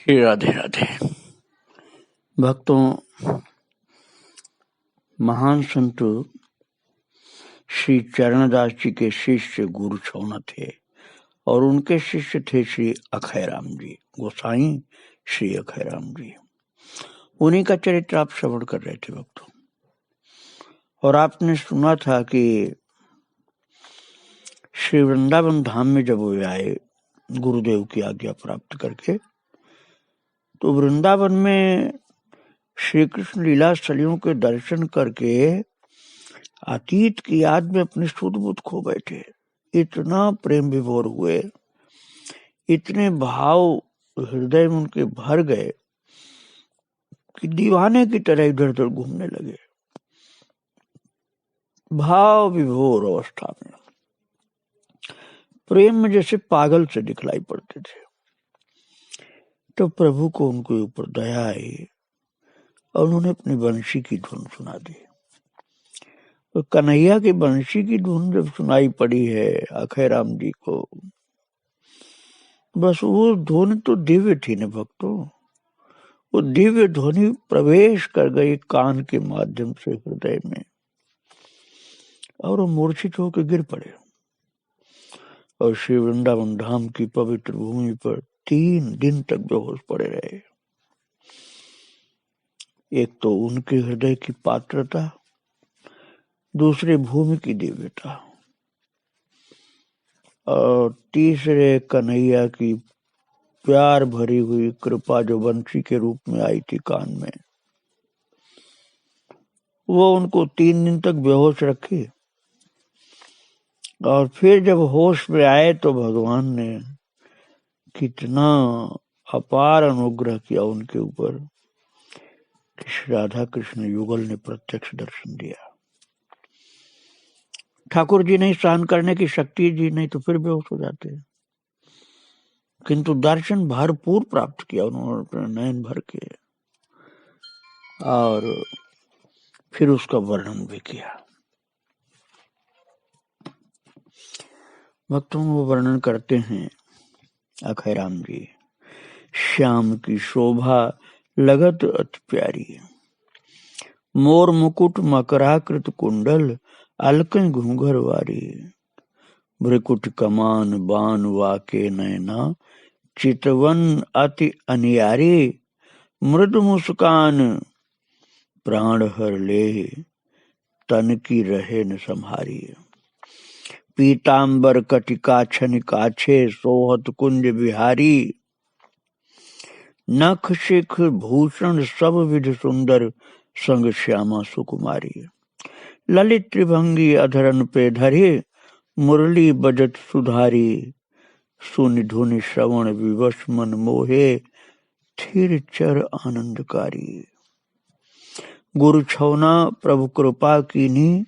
श्री राधे राधे। भक्तों, महान संत श्री चरणदास जी के शिष्य गुरु छौना थे और उनके शिष्य थे श्री अखैराम जी, गोसाई श्री अखैराम जी। उन्हीं का चरित्र आप श्रवण कर रहे थे भक्तों। और आपने सुना था कि श्री वृंदावन धाम में जब वे आए गुरुदेव की आज्ञा प्राप्त करके, तो वृंदावन में श्री कृष्ण लीला स्थलियों के दर्शन करके अतीत की याद में अपने शुद्ध बुद्ध खो बैठे। इतना प्रेम विभोर हुए, इतने भाव हृदय में उनके भर गए कि दीवाने की तरह इधर उधर घूमने लगे, भाव विभोर अवस्था में, प्रेम में जैसे पागल से दिखलाई पड़ते थे। तो प्रभु को उनके ऊपर दया आई और उन्होंने अपनी बंशी की धुन सुना दी। तो कन्हैया की बंशी की धुन जब सुनाई पड़ी है अखैराम जी को, बस वो ध्वनि तो दिव्य थी न भक्तों। वो दिव्य ध्वनि प्रवेश कर गई कान के माध्यम से हृदय में और वो मूर्छित होकर गिर पड़े। और श्री वृंदावन धाम की पवित्र भूमि पर 3 दिन तक बेहोश पड़े रहे। एक तो उनके हृदय की पात्रता, दूसरे भूमि की दिव्यता, और तीसरे कन्हैया की प्यार भरी हुई कृपा जो बंशी के रूप में आई थी कान में, वो उनको 3 दिन तक बेहोश रखी। और फिर जब होश में आए तो भगवान ने कितना अपार अनुग्रह किया उनके ऊपर कि श्री राधा कृष्ण युगल ने प्रत्यक्ष दर्शन दिया। ठाकुर जी नहीं सहन करने की शक्ति जी, नहीं तो फिर बेहोश हो जाते, किंतु दर्शन भरपूर प्राप्त किया उन्होंने अपने नयन भर के, और फिर उसका वर्णन भी किया। भक्तों, वो वर्णन करते हैं अखैराम जी, श्याम की शोभा लगत अति प्यारी, मोर मुकुट मकराकृत कुंडल अलकं घूंघर वारी, भ्रिकुट कमान बान वाके नैना चितवन अति अनियारी, मृदु मुस्कान प्राण हर ले तन की रहे न संहारी, पीतांबर कटिका छन काछे सोहत कुंज बिहारी, नख शिख भूषण सब विध सुंदर संग श्यामा सुकुमारी, ललित त्रिभंगी अधरन पे धरे मुरली बजत सुधारी, सुनि धुनि श्रवण विवश मन मोहे थिर चर आनंदकारी, गुरु छौना प्रभु कृपा कीनी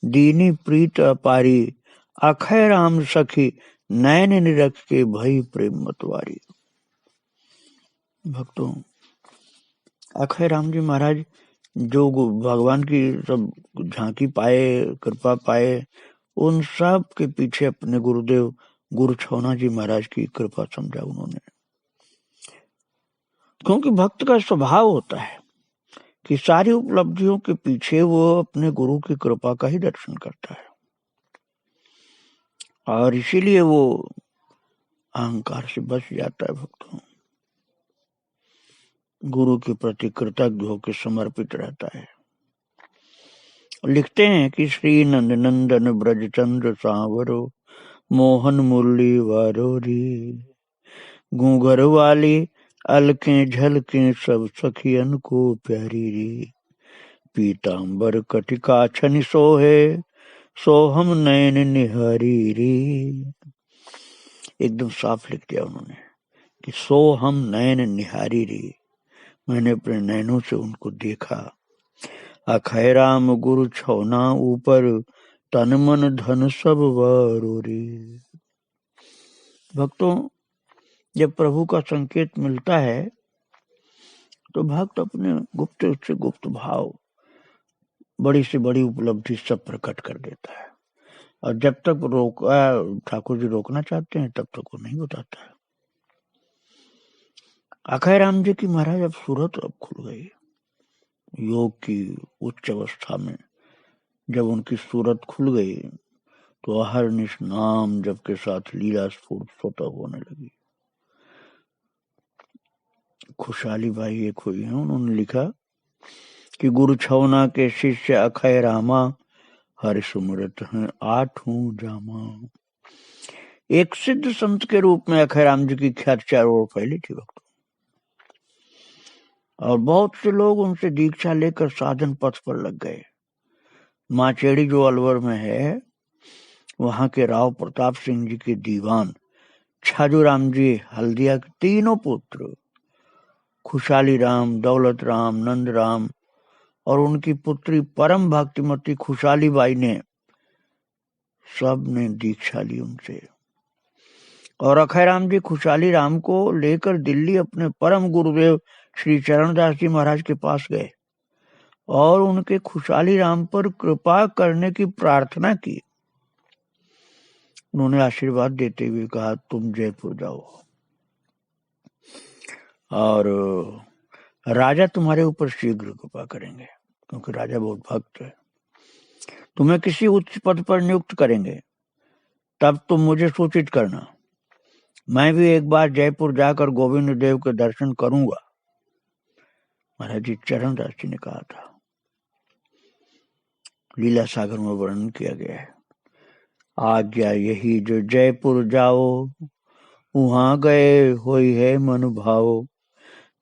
दीनी प्रीत अपारी, अखैराम सखी नैन निरख के भई प्रेम मतवारी। भक्तों, अखैराम जी महाराज जो भगवान की सब झांकी पाए, कृपा पाए, उन सब के पीछे अपने गुरुदेव गुरु छौना जी महाराज की कृपा समझा उन्होंने। क्योंकि भक्त का स्वभाव होता है कि सारी उपलब्धियों के पीछे वो अपने गुरु की कृपा का ही दर्शन करता है, और इसीलिए वो अहंकार से बच जाता है। भक्तों, गुरु के प्रति कृतज्ञ होकर समर्पित रहता है। लिखते हैं कि श्री नंद नंदन ब्रज चंद्र सांवरो, मोहन मुरली वारोरी, घूंघर वाली अलकें झलकें सब सखियन को प्यारी री, पीतांबर कटिका छन सोहे सोहम नयन निहारी री। एकदम साफ लिख दिया उन्होंने कि सोहम नयन निहारी री, मैंने अपने नैनों से उनको देखा। अखैराम गुरु छौना ऊपर तन मन धन सब वारोरी। भक्तों, जब प्रभु का संकेत मिलता है तो भक्त अपने गुप्त से गुप्त भाव, बड़ी से बड़ी उपलब्धि सब प्रकट कर देता है, और जब तक ठाकुर जी रोकना चाहते हैं तब तक वो नहीं बताता है। अखयराम जी की महाराज अब सूरत अब खुल गई। योग की उच्च अवस्था में जब उनकी सूरत खुल गई तो अहरनिश नाम जप के साथ लीला स्फूर्त स्वतः होने लगी। खुशहाली भाई एक हुई है, उन्होंने लिखा कि गुरु छवना के शिष्य अखय रामा हरि सुमरत हैं आठों जामा। एक सिद्ध संत के रूप में अखयराम जी की ख्याति चारों ओर फैली थी वक्त, और बहुत से लोग उनसे दीक्षा लेकर साधन पथ पर लग गए। माचेड़ी जो अलवर में है, वहां के राव प्रताप सिंह जी के दीवान छाजूराम जी हल्दिया के तीनों पुत्र खुशहाली राम, दौलत राम, नंद राम और उनकी पुत्री परम भक्तिमती खुशहाली बाई ने सब ने दीक्षा ली उनसे। और अखयराम जी खुशहाली राम को लेकर दिल्ली अपने परम गुरुदेव श्री चरणदास जी महाराज के पास गए और उनके खुशहाली राम पर कृपा करने की प्रार्थना की। उन्होंने आशीर्वाद देते हुए कहा, तुम जयपुर जाओ और राजा तुम्हारे ऊपर शीघ्र कृपा करेंगे, क्योंकि राजा बहुत भक्त है। तुम्हें किसी उच्च पद पर नियुक्त करेंगे, तब तुम मुझे सूचित करना। मैं भी एक बार जयपुर जाकर गोविंद देव के दर्शन करूंगा। महाराज जी चरणदास जी ने कहा था। लीला सागर में वर्णन किया गया है, आज्ञा यही जो जयपुर जाओ, वहां गए होई है मन भाओ।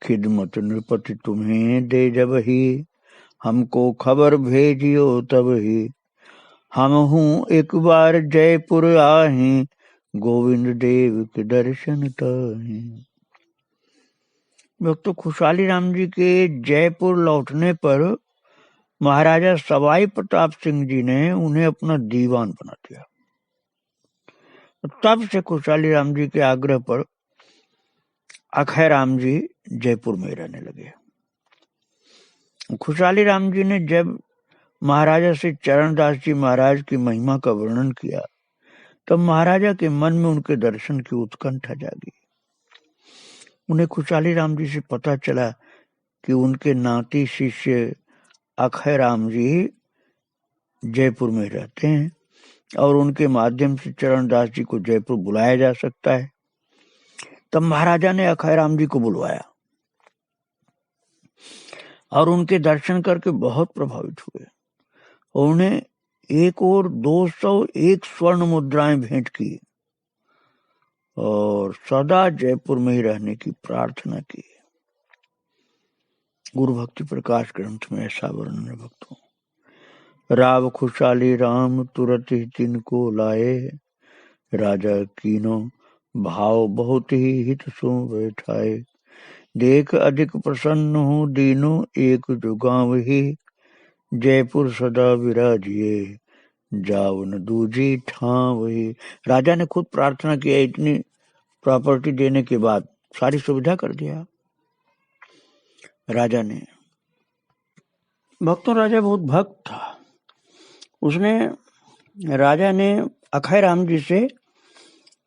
खिदमत नृपति तुम्हें दे जब ही, हमको खबर भेजियो तब ही। हम हूँ एक बार जयपुर आही, गोविंद देव के दर्शन ताही। भक्तों, खुशहाली राम जी के जयपुर लौटने पर महाराजा सवाई प्रताप सिंह जी ने उन्हें अपना दीवान बना दिया। तब से खुशहाली राम जी के आग्रह पर अखयराम जी जयपुर में रहने लगे। खुशहाली राम जी ने जब महाराजा से चरणदास जी महाराज की महिमा का वर्णन किया, तब महाराजा के मन में उनके दर्शन की उत्कंठा जागी। उन्हें खुशहाली राम जी से पता चला कि उनके नाती शिष्य अखयराम जी जयपुर में रहते हैं और उनके माध्यम से चरणदास जी को जयपुर बुलाया जा सकता है। तब महाराजा ने अखयराम जी को बुलवाया और उनके दर्शन करके बहुत प्रभावित हुए और उन्हें एक और 201 स्वर्ण मुद्राएं भेंट की और सदा जयपुर में ही रहने की प्रार्थना की। गुरु भक्ति प्रकाश ग्रंथ में ऐसा वर्णन है भक्तों। राव खुशहाली राम तुरत ही तिनको लाए, राजा कीनो भाव बहुत ही हित सो बैठाए। देख अधिक प्रसन्न हूँ दीनो एक जो गाँव ही, जयपुर सदा विराजिए जाओ न दूजी ठाव ही। राजा ने खुद प्रार्थना किया, इतनी प्रॉपर्टी देने के बाद सारी सुविधा कर दिया राजा ने। भक्तों, राजा बहुत भक्त था। राजा ने अखयराम जी से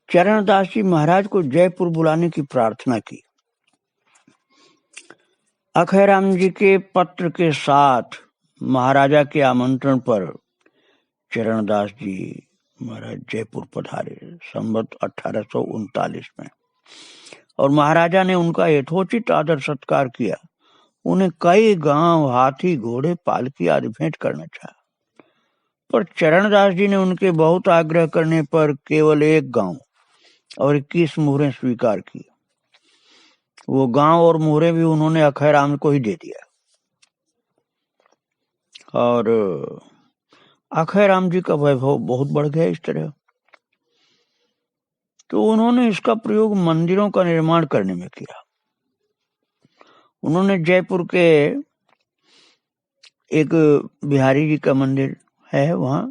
चरणदास जी महाराज को जयपुर बुलाने की प्रार्थना की। अखयराम जी के पत्र के साथ महाराजा के आमंत्रण पर चरणदास जी महाराज जयपुर पधारे संवत 1839 में, और महाराजा ने उनका यथोचित आदर सत्कार किया। उन्हें कई गांव, हाथी, घोड़े, पालकी आदि भेंट करना चाहा, पर चरणदास जी ने उनके बहुत आग्रह करने पर केवल एक गांव और 21 मोहरें स्वीकार की। वो गांव और मोहरें भी उन्होंने अखयराम को ही दे दिया और अखयराम जी का वैभव बहुत बढ़ गया इस तरह। तो उन्होंने इसका प्रयोग मंदिरों का निर्माण करने में किया। उन्होंने जयपुर के एक बिहारी जी का मंदिर है, वहां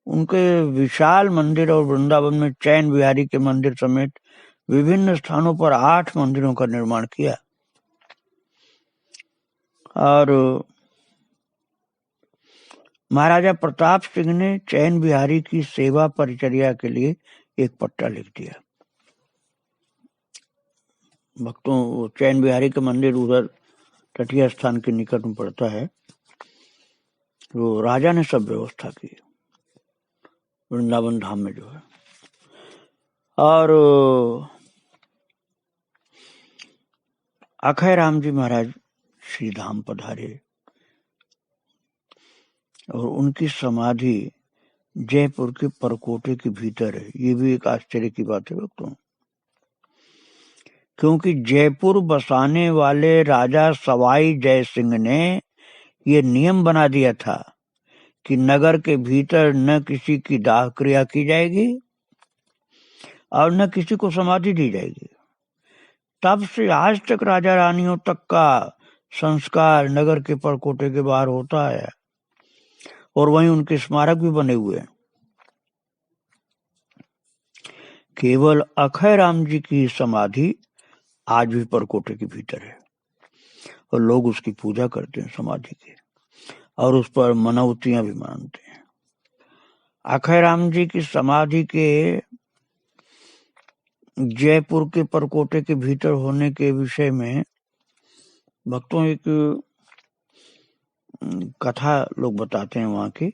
उनके विशाल मंदिर और वृंदावन में चैन बिहारी के मंदिर समेत विभिन्न स्थानों पर 8 मंदिरों का निर्माण किया। और महाराजा प्रताप सिंह ने चैन बिहारी की सेवा परिचर्या के लिए एक पट्टा लिख दिया। भक्तों, चैन बिहारी का मंदिर उधर तटीय स्थान के निकट में पड़ता है। वो राजा ने सब व्यवस्था की वृंदावन धाम में जो है। और अखय राम जी महाराज श्री धाम पधारे और उनकी समाधि जयपुर के परकोटे के भीतर है। ये भी एक आश्चर्य की बात है भक्तों, क्योंकि जयपुर बसाने वाले राजा सवाई जय सिंह ने ये नियम बना दिया था कि नगर के भीतर न किसी की दाह क्रिया की जाएगी और न किसी को समाधि दी जाएगी। तब से आज तक राजा रानियों तक का संस्कार नगर के परकोटे के बाहर होता है और वहीं उनके स्मारक भी बने हुए हैं। केवल अखय राम जी की समाधि आज भी परकोटे के भीतर है और लोग उसकी पूजा करते हैं समाधि की, और उस पर मनौतियां भी मानते हैं। अखय राम जी की समाधि के जयपुर के परकोटे के भीतर होने के विषय में भक्तों एक कथा लोग बताते हैं वहां की,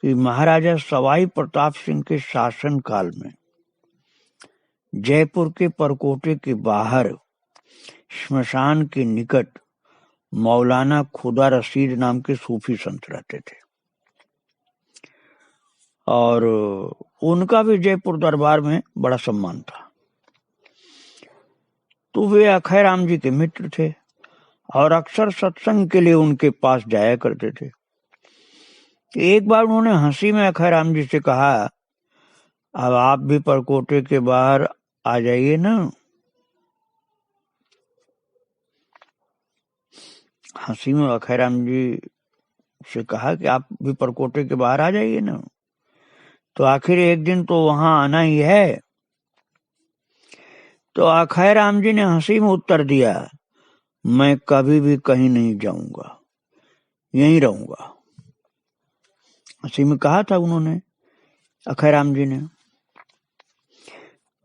कि महाराजा सवाई प्रताप सिंह के शासन काल में जयपुर के परकोटे के बाहर श्मशान के निकट मौलाना खुदा रशीद नाम के सूफी संत रहते थे और उनका भी जयपुर दरबार में बड़ा सम्मान था। तो वे अखय राम जी के मित्र थे और अक्सर सत्संग के लिए उनके पास जाया करते थे। एक बार उन्होंने हंसी में अखय राम जी से कहा, अब आप भी परकोटे के बाहर आ जाइए ना। हंसी में अखय राम जी से कहा कि आप भी परकोटे के बाहर आ जाइए ना, तो आखिर एक दिन तो वहां आना ही है। तो अखय राम जी ने हंसी में उत्तर दिया, मैं कभी भी कहीं नहीं जाऊंगा, यहीं रहूंगा। हंसी में कहा था उन्होंने, अखय राम जी ने।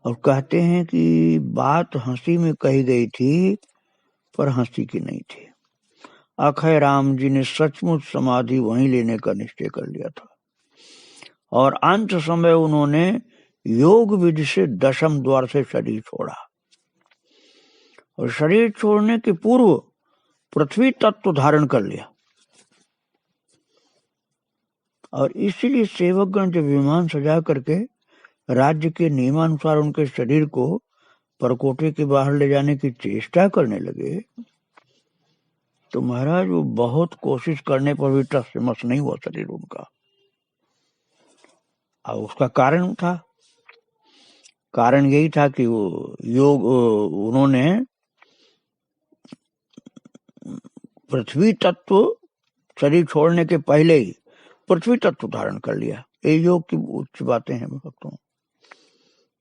और कहते हैं कि बात हंसी में कही गई थी पर हंसी की नहीं थी। अखय राम जी ने सचमुच समाधि वहीं लेने का निश्चय कर लिया था और अंत समय उन्होंने योग विधि से दशम द्वार से शरीर छोड़ा और शरीर छोड़ने के पूर्व पृथ्वी तत्व धारण कर लिया। और इसीलिए सेवकगण जब विमान सजा करके राज्य के नियमानुसार उनके शरीर को परकोटे के बाहर ले जाने की चेष्टा करने लगे, तो महाराज वो बहुत कोशिश करने पर भी टस से मस नहीं हुआ शरीर उनका। और उसका कारण था, कारण यही था कि वो योग उन्होंने पृथ्वी तत्व शरीर छोड़ने के पहले ही पृथ्वी तत्व धारण कर लिया। ये योग की उच्च बातें हैं भक्तों,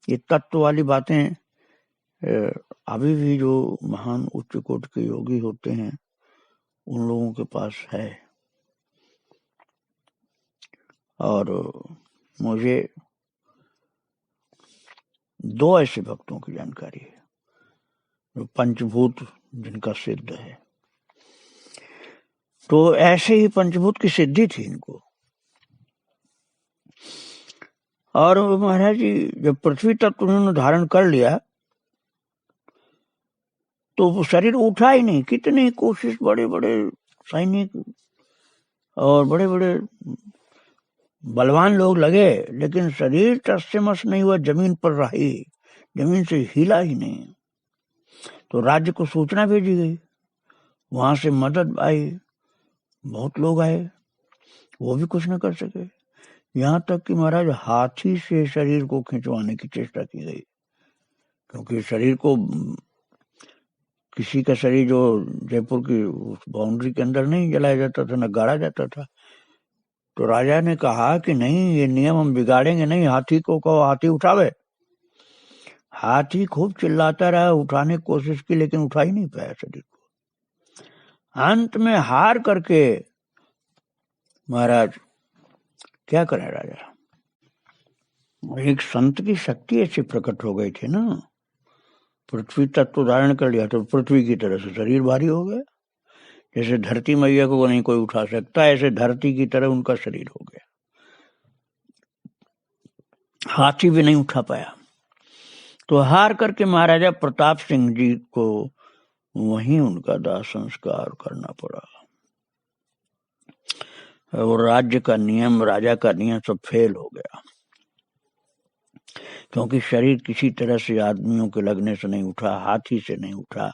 ये तत्व वाली बातें अभी भी जो महान उच्च कोटि के योगी होते हैं उन लोगों के पास है। और मुझे दो ऐसे भक्तों की जानकारी है जो पंचभूत जिनका सिद्ध है। तो ऐसे ही पंचभूत की सिद्धि थी इनको। और महाराज जी जब पृथ्वी तत्व उन्होंने धारण कर लिया तो वो शरीर उठा ही नहीं। कितनी कोशिश, बड़े बड़े सैनिक और बड़े बड़े बलवान लोग लगे, लेकिन शरीर टस से मस नहीं हुआ, जमीन पर रही, जमीन से हिला ही नहीं। तो राज्य को सूचना भेजी गई, वहां से मदद आई, बहुत लोग आए, वो भी कुछ न कर सके। यहाँ तक कि महाराज हाथी से शरीर को खिंचवाने की चेष्टा की गई, क्योंकि शरीर को, किसी का शरीर जो जयपुर की बाउंड्री के अंदर नहीं जलाया जाता था, न गाड़ा जाता था। तो राजा ने कहा कि नहीं, ये नियम हम बिगाड़ेंगे नहीं, हाथी को कहो हाथी उठावे। हाथी खूब चिल्लाता रहा, उठाने की कोशिश की, लेकिन उठा ही नहीं पाया शरीर को। अंत में हार करके महाराज क्या करें, राजा एक संत की शक्ति ऐसी प्रकट हो गई थी ना पृथ्वी तत्व धारण कर लिया तो पृथ्वी की तरह से शरीर भारी हो गया। जैसे धरती मैया को नहीं कोई उठा सकता, ऐसे धरती की तरह उनका शरीर हो गया, हाथी भी नहीं उठा पाया। तो हार करके महाराजा प्रताप सिंह जी को वहीं उनका दाह संस्कार करना पड़ा। और राज्य का नियम, राजा का नियम सब फेल हो गया, क्योंकि शरीर किसी तरह से आदमियों के लगने से नहीं उठा, हाथी से नहीं उठा,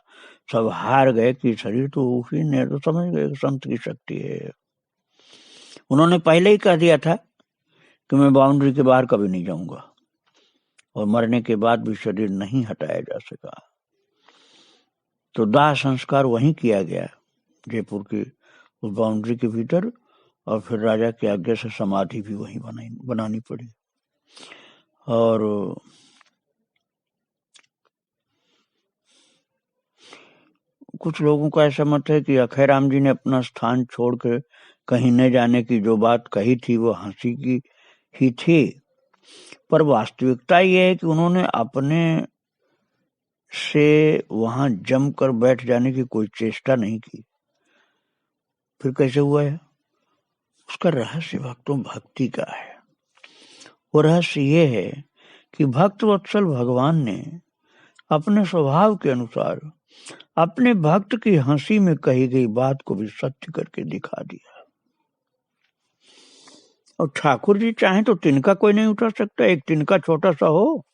सब हार गए कि शरीर तो उसी ने, तो समझ गए संत की शक्ति है। उन्होंने पहले ही कह दिया था कि मैं बाउंड्री के बाहर कभी नहीं जाऊंगा, और मरने के बाद भी शरीर नहीं हटाया जा सका। तो दाह संस्कार वहीं किया गया, जयपुर की उस बाउंड्री के भीतर, और फिर राजा की आज्ञा से समाधि भी वहीं बनानी पड़ी। और कुछ लोगों का ऐसा मत है कि अखैराम जी ने अपना स्थान छोड़ कर कहीं न जाने की जो बात कही थी वो हंसी की ही थी, पर वास्तविकता ये है कि उन्होंने अपने से वहां जमकर बैठ जाने की कोई चेष्टा नहीं की। फिर कैसे हुआ है? उसका रहस्य भक्तों भक्ति का है। वो रहस्य ये है कि भक्त वत्सल भगवान ने अपने स्वभाव के अनुसार अपने भक्त की हंसी में कही गई बात को भी सत्य करके दिखा दिया। और ठाकुर जी चाहे तो तिनका कोई नहीं उठा सकता, एक तिनका छोटा सा हो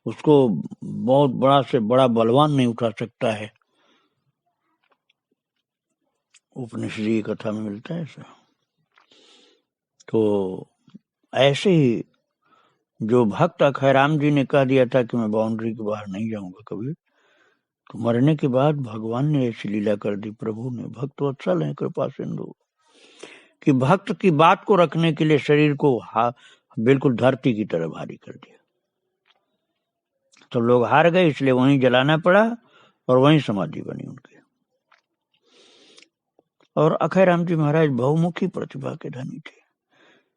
उसको बहुत बड़ा से बड़ा बलवान नहीं उठा सकता है। उपनिषदीय कथा में मिलता है ऐसा। तो ऐसे ही जो भक्त अखैराम जी ने कह दिया था कि मैं बाउंड्री के बाहर नहीं जाऊंगा कभी, तो मरने के बाद भगवान ने ऐसी लीला कर दी, प्रभु ने, भक्त वत्सल है कृपा सिंधु, कि भक्त की बात को रखने के लिए शरीर को बिल्कुल धरती की तरह भारी कर दिया। तो लोग हार गए, इसलिए वहीं जलाना पड़ा और वहीं समाधि बनी उनकी। और अखैराम जी महाराज बहुमुखी प्रतिभा के धनी थे।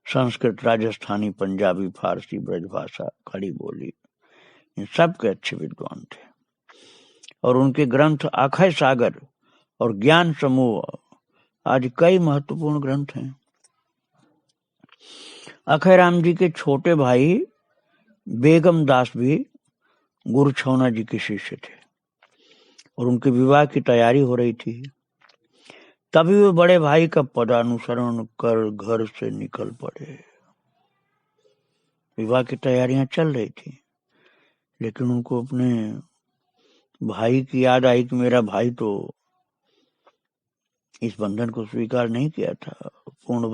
संस्कृत, राजस्थानी, पंजाबी, फारसी, ब्रजभाषा, खड़ी बोली, इन सब के अच्छे विद्वान थे। और उनके ग्रंथ अक्षय सागर और ज्ञान समूह आज कई महत्वपूर्ण ग्रंथ हैं। अखैराम जी के छोटे भाई बेगम दास भी गुरु छौना जी के शिष्य थे, और उनके विवाह की तैयारी हो रही थी। तभी वे बड़े भाई का पदानुसरण कर घर से निकल पड़े। विवाह की तैयारियां चल रही थी, लेकिन उनको अपने भाई की याद आई कि मेरा भाई तो इस बंधन को स्वीकार नहीं किया था, पूर्ण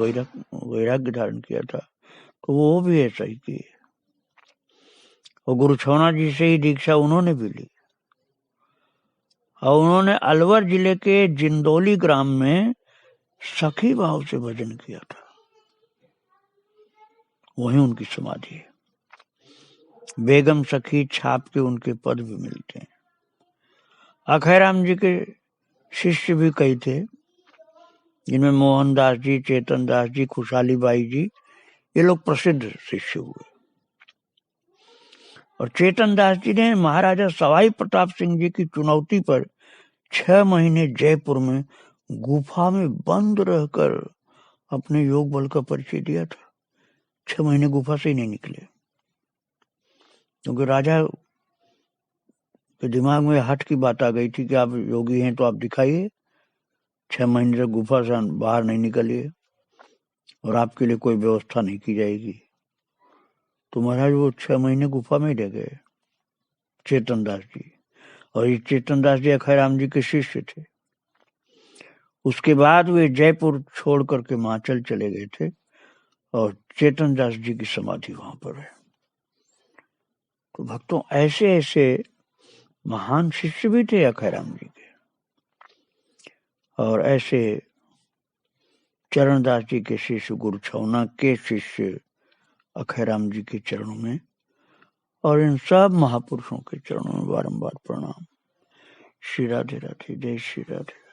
वैराग्य धारण किया था, तो वो भी ऐसा ही किए। और गुरु छौना जी से ही दीक्षा उन्होंने भी ली, और उन्होंने अलवर जिले के जिंदोली ग्राम में सखी भाव से भजन किया था, वहीं उनकी समाधि है। बेगम सखी छाप के उनके पद भी मिलते हैं। अखैराम जी के शिष्य भी कई थे, जिनमें मोहनदास जी, चेतन दास जी, खुशहाली बाई जी, ये लोग प्रसिद्ध शिष्य हुए। और चेतन दास जी ने महाराजा सवाई प्रताप सिंह जी की चुनौती पर 6 महीने जयपुर में गुफा में बंद रहकर अपने योग बल का परिचय दिया था। 6 महीने गुफा से ही नहीं निकले, क्योंकि राजा के दिमाग में हट की बात आ गई थी कि आप योगी हैं तो आप दिखाइए, 6 महीने तक गुफा से बाहर नहीं निकलिए और आपके लिए कोई व्यवस्था नहीं की जाएगी। तो महाराज वो 6 महीने गुफा में रह गए, चेतन दास जी। और ये चेतन दास जी अखैराम जी के शिष्य थे। उसके बाद वे जयपुर छोड़ करके हिमाचल चले गए थे, और चेतन दास जी की समाधि वहां पर है। तो भक्तों ऐसे ऐसे महान शिष्य भी थे अखैराम जी के, और ऐसे चरणदास जी के शिष्य, गुरु छौना के शिष्य अखैराम जी के चरणों में, और इन सब महापुरुषों के चरणों में बारंबार प्रणाम। श्री राधे राधे, जय श्री राधे।